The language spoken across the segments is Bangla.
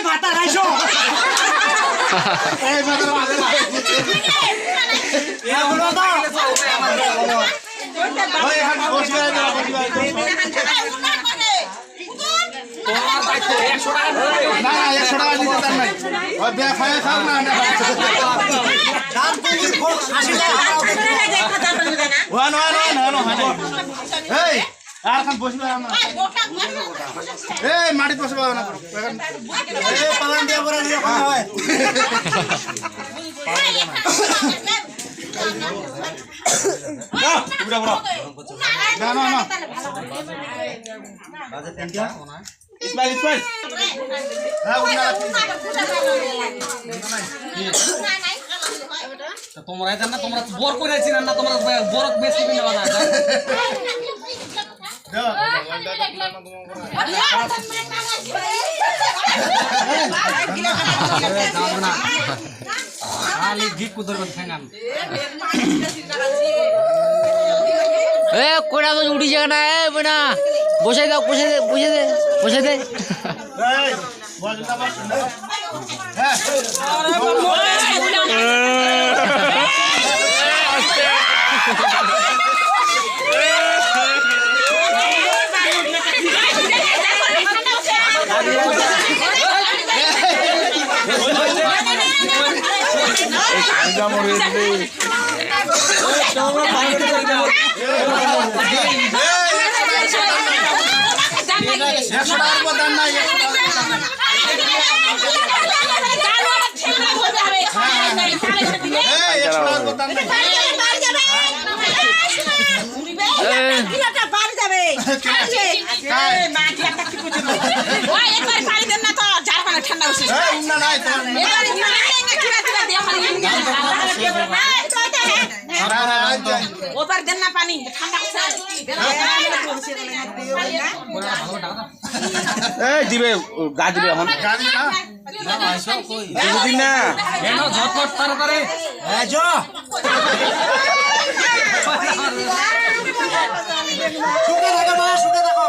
ভাতা খাইছো আর খান বসবে না এই মাটি বসবে না এই পালান দিয়া করে দিয়ে কথা হয় না বড় না না না বাজে তিনটা ইসমাইল হ্যাঁ উনা তোমরা জান না তোমরা বর কইরাছিস না তোমরা বর বেশি কিনে বানা খালি গিট কুদর খাঙ্গান এ কোড়া তো উড়ি জায়গা না এ বনা বসাই দাও বসাই দে এই বলটা বস হ্যাঁ ওপার দেন না পানি ঠান্ডা এই দিবে গা দিবে এখন গা দিবে না দিন না কেন ঝটপট তার করে এই যো সুখে থাকো মা সুখে থাকো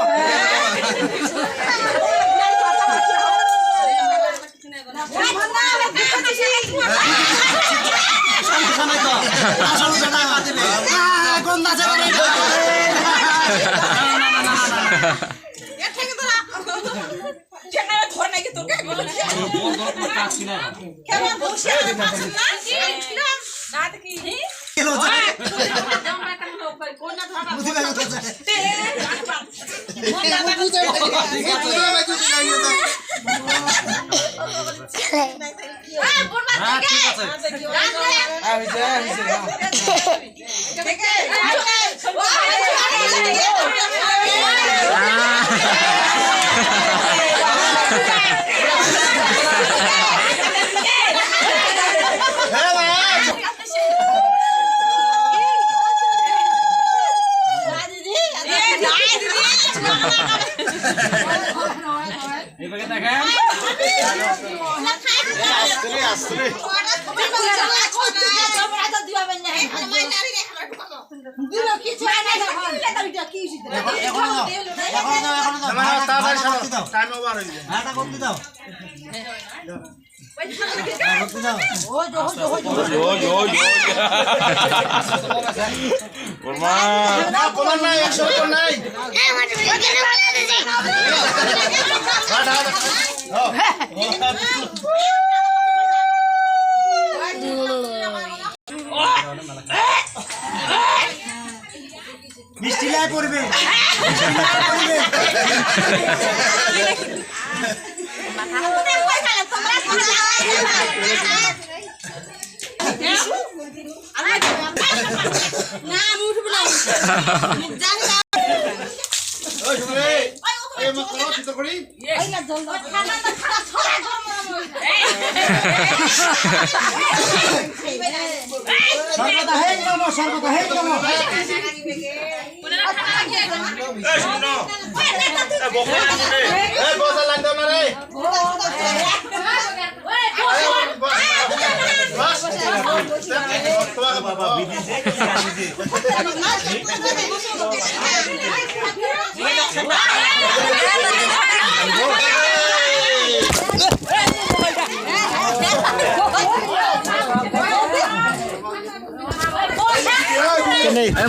মিষ্টি লাই পড়বে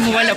মোবাইল